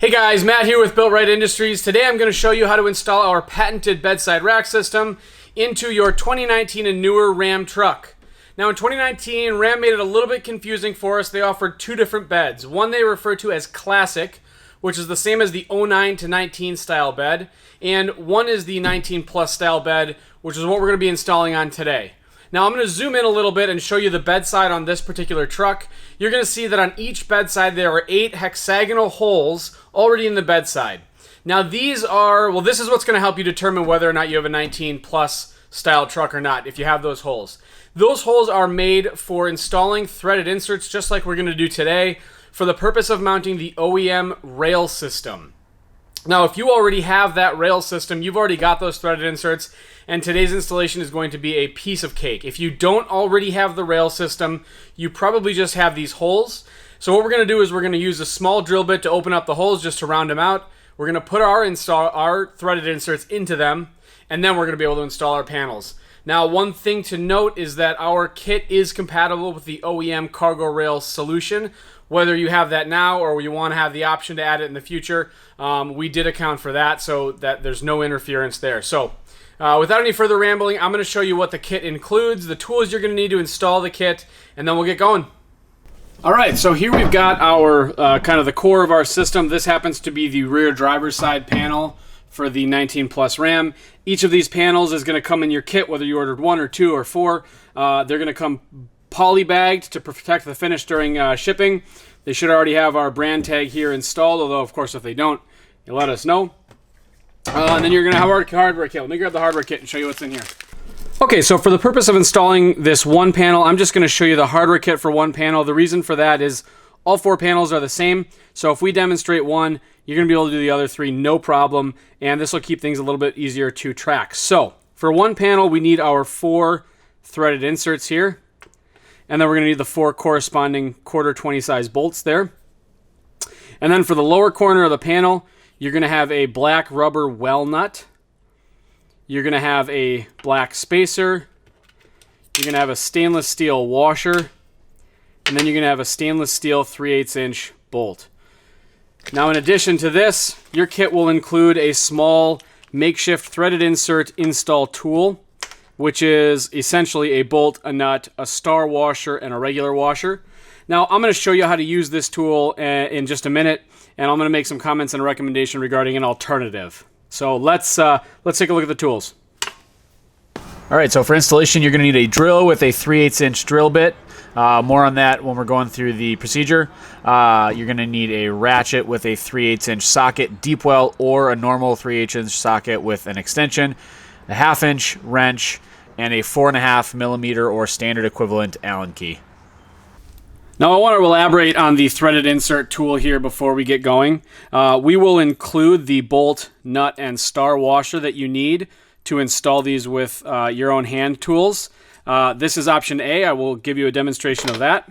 Hey guys, Matt here with Built Right Industries. Today I'm going to show you how to install our patented bedside rack system into your 2019 and newer Ram truck. Now in 2019, Ram made it a little bit confusing for us. They offered two different beds. One they refer to as Classic, which is the same as the 09 to 19 style bed, and one is the 19 plus style bed, which is what we're going to be installing on today. Now I'm going to zoom in a little bit and show you the bedside on this particular truck. You're going to see that on each bedside there are 8 hexagonal holes already in the bedside. Now these are, well, this is what's going to help you determine whether or not you have a 19 plus style truck or not, if you have those holes. Those holes are made for installing threaded inserts just like we're going to do today for the purpose of mounting the OEM rail system. Now, if you already have that rail system, you've already got those threaded inserts, and today's installation is going to be a piece of cake. If you don't already have the rail system, you probably just have these holes. So what we're going to do is we're going to use a small drill bit to open up the holes just to round them out. We're going to put our threaded inserts into them, and then we're going to be able to install our panels. Now, one thing to note is that our kit is compatible with the OEM cargo rail solution. Whether you have that now or you want to have the option to add it in the future, we did account for that so that there's no interference there. So without any further rambling, I'm going to show you what the kit includes, the tools you're going to need to install the kit, and then we'll get going. All right, so here we've got our kind of the core of our system. This happens to be the rear driver's side panel for the 19 plus Ram. Each of these panels is going to come in your kit, whether you ordered 1 or 2 or 4. They're going to come poly-bagged to protect the finish during shipping. They should already have our brand tag here installed, although of course if they don't, you let us know. And then you're going to have our hardware kit. Let me grab the hardware kit and show you what's in here. Okay, so for the purpose of installing this one panel, I'm just going to show you the hardware kit for one panel. The reason for that is all 4 panels are the same, so if we demonstrate one, you're going to be able to do the other 3 no problem, and this will keep things a little bit easier to track. So for one panel, we need our 4 threaded inserts here. And then we're going to need the 4 corresponding 1/4 20 size bolts there. And then for the lower corner of the panel, you're going to have a black rubber well nut. You're going to have a black spacer. You're going to have a stainless steel washer. And then you're going to have a stainless steel 3/8 inch bolt. Now in addition to this, your kit will include a small makeshift threaded insert install tool, which is essentially a bolt, a nut, a star washer, and a regular washer. Now, I'm going to show you how to use this tool in just a minute, and I'm going to make some comments and a recommendation regarding an alternative. So let's take a look at the tools. All right, so for installation, you're going to need a drill with a 3/8 inch drill bit. More on that when we're going through the procedure. You're going to need a ratchet with a 3/8 inch socket, deep well, or a normal 3/8 inch socket with an extension, a 1/2 inch wrench, and a 4.5 millimeter or standard equivalent Allen key. Now I want to elaborate on the threaded insert tool here before we get going. We will include the bolt, nut, and star washer that you need to install these with your own hand tools. This is option A. I will give you a demonstration of that.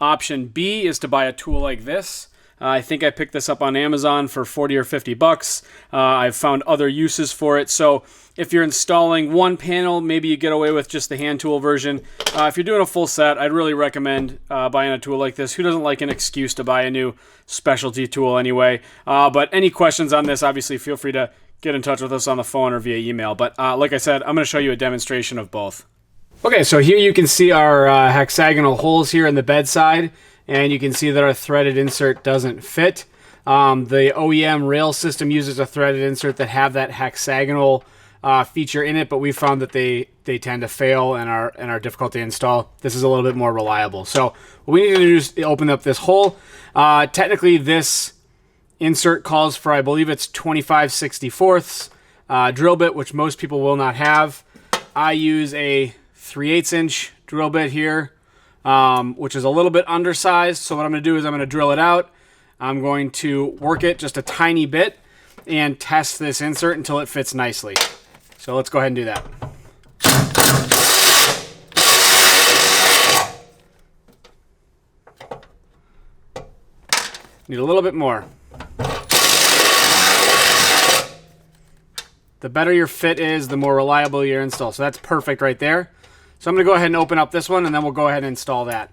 Option B is to buy a tool like this. I think I picked this up on Amazon for 40 or 50 bucks. I've found other uses for it. So if you're installing one panel, maybe you get away with just the hand tool version. If you're doing a full set, I'd really recommend buying a tool like this. Who doesn't like an excuse to buy a new specialty tool anyway? But any questions on this, obviously feel free to get in touch with us on the phone or via email. But like I said, I'm going to show you a demonstration of both. Okay, so here you can see our hexagonal holes here in the bedside. And you can see that our threaded insert doesn't fit. The OEM rail system uses a threaded insert that have that hexagonal feature in it, but we found that they tend to fail and are difficult to install. This is a little bit more reliable. So what we need to do is open up this hole. Technically, this insert calls for, I believe it's 25/64 drill bit, which most people will not have. I use a 3/8 inch drill bit here. Which is a little bit undersized. So what I'm going to do is I'm going to drill it out. I'm going to work it just a tiny bit and test this insert until it fits nicely. So let's go ahead and do that. Need a little bit more. The better your fit is, the more reliable your install. So that's perfect right there. So I'm going to go ahead and open up this one, and then we'll go ahead and install that.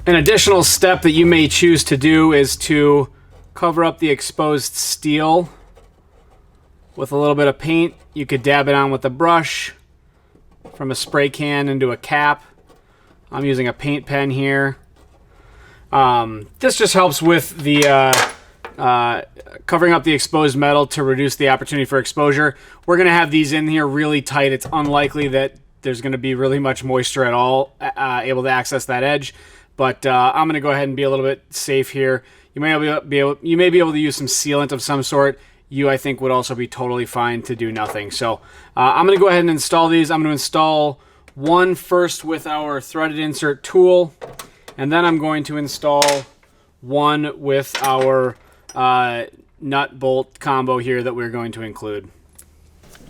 An additional step that you may choose to do is to cover up the exposed steel with a little bit of paint. You could dab it on with a brush from a spray can into a cap. I'm using a paint pen here. This just helps with the covering up the exposed metal to reduce the opportunity for exposure. We're going to have these in here really tight. It's unlikely that there's going to be really much moisture at all able to access that edge. But I'm going to go ahead and be a little bit safe here. You may be able to use some sealant of some sort. I think, would also be totally fine to do nothing. So I'm going to go ahead and install these. I'm going to install one first with our threaded insert tool, and then I'm going to install one with our nut bolt combo here that we're going to include.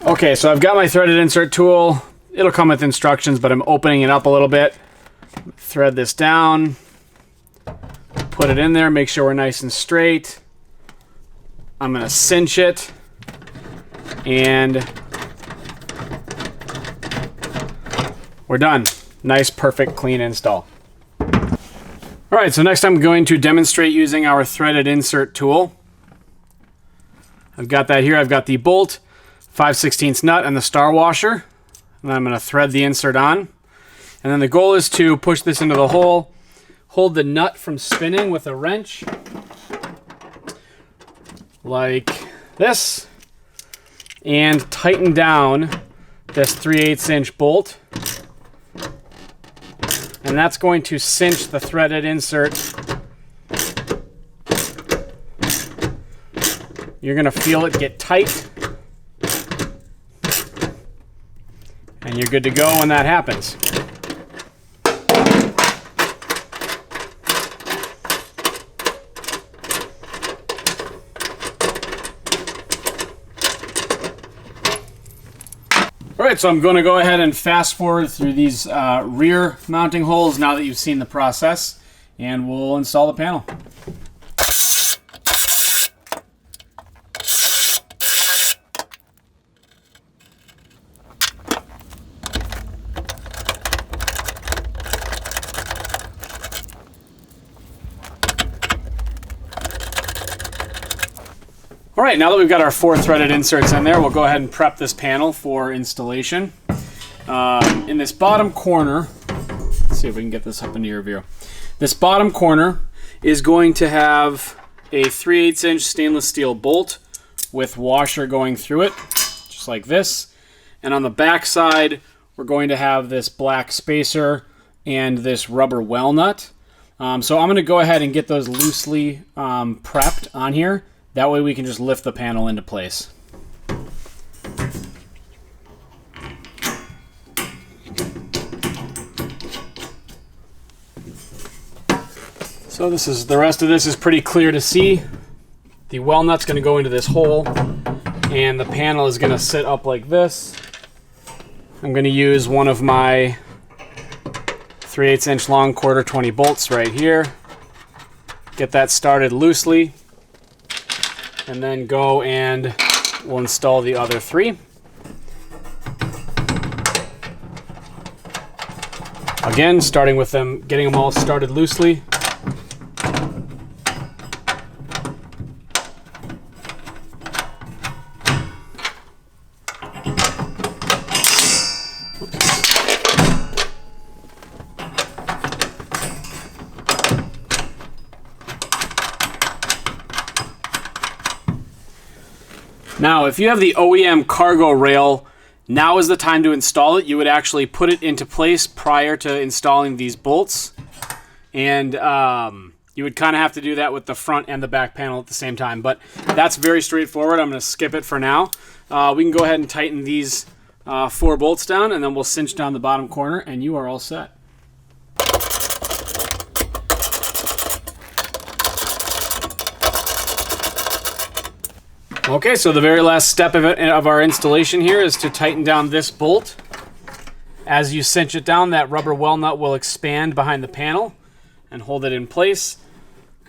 Okay, so I've got my threaded insert tool. It'll come with instructions, but I'm opening it up a little bit. Thread this down, put it in there, make sure we're nice and straight. I'm going to cinch it, and we're done. Nice, perfect, clean install. All right, so next I'm going to demonstrate using our threaded insert tool. I've got that here. I've got the bolt, 5/16 nut, and the star washer. And I'm going to thread the insert on. And then the goal is to push this into the hole, hold the nut from spinning with a wrench, like this, and tighten down this 3/8 inch bolt. And that's going to cinch the threaded insert. You're going to feel it get tight, and you're good to go when that happens. Alright, so I'm going to go ahead and fast forward through these rear mounting holes now that you've seen the process, and we'll install the panel. All right, now that we've got our 4 threaded inserts in there, we'll go ahead and prep this panel for installation. In this bottom corner, let's see if we can get this up into your view. This bottom corner is going to have a 3/8 inch stainless steel bolt with washer going through it, just like this. And on the back side, we're going to have this black spacer and this rubber well nut. So I'm going to go ahead and get those loosely prepped on here. That way we can just lift the panel into place. So the rest of this is pretty clear to see. The well nut's going to go into this hole, and the panel is going to sit up like this. I'm going to use one of my 3/8 inch long 1/4 bolts right here. Get that started loosely, and then go and we'll install the other 3. Again, starting with them, getting them all started loosely. Now, if you have the OEM cargo rail, now is the time to install it. You would actually put it into place prior to installing these bolts. And you would kind of have to do that with the front and the back panel at the same time. But that's very straightforward. I'm going to skip it for now. We can go ahead and tighten these 4 bolts down, and then we'll cinch down the bottom corner, and you are all set. Okay, so the very last step of our installation here is to tighten down this bolt. As you cinch it down, that rubber well nut will expand behind the panel and hold it in place.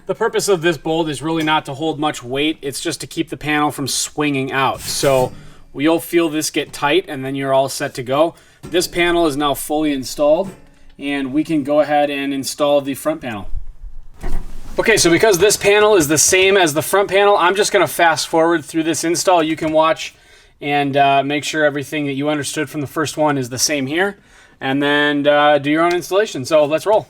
The purpose of this bolt is really not to hold much weight. It's just to keep the panel from swinging out. So you'll feel this get tight, and then you're all set to go. This panel is now fully installed, and we can go ahead and install the front panel. Okay, so because this panel is the same as the front panel, I'm just going to fast forward through this install. You can watch and make sure everything that you understood from the first one is the same here, and then do your own installation. So let's roll.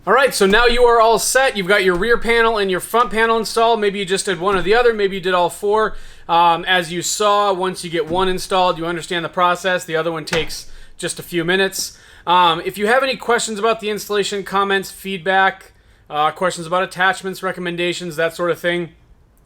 All right, so now you are all set. You've got your rear panel and your front panel installed. Maybe you just did one or the other. Maybe you did all four. As you saw, once you get one installed, you understand the process. The other one takes just a few minutes. If you have any questions about the installation, comments, feedback, questions about attachments, recommendations, that sort of thing,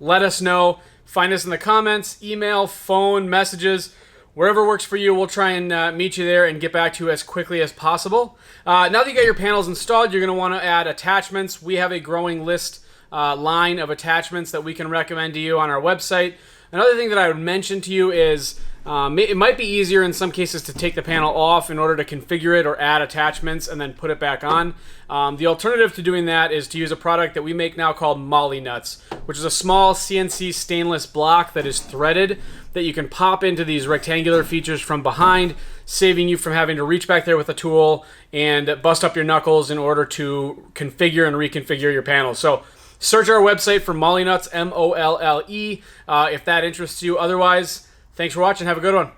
let us know. Find us in the comments, email, phone, messages. Wherever works for you, we'll try and meet you there and get back to you as quickly as possible. Now that you got your panels installed, you're going to want to add attachments. We have a growing list line of attachments that we can recommend to you on our website. Another thing that I would mention to you is it might be easier in some cases to take the panel off in order to configure it or add attachments and then put it back on. The alternative to doing that is to use a product that we make now called MOLLE nuts, which is a small CNC stainless block that is threaded that you can pop into these rectangular features from behind, saving you from having to reach back there with a tool and bust up your knuckles in order to configure and reconfigure your panels. So search our website for MOLLE nuts, MOLLE, if that interests you. Otherwise, thanks for watching. Have a good one.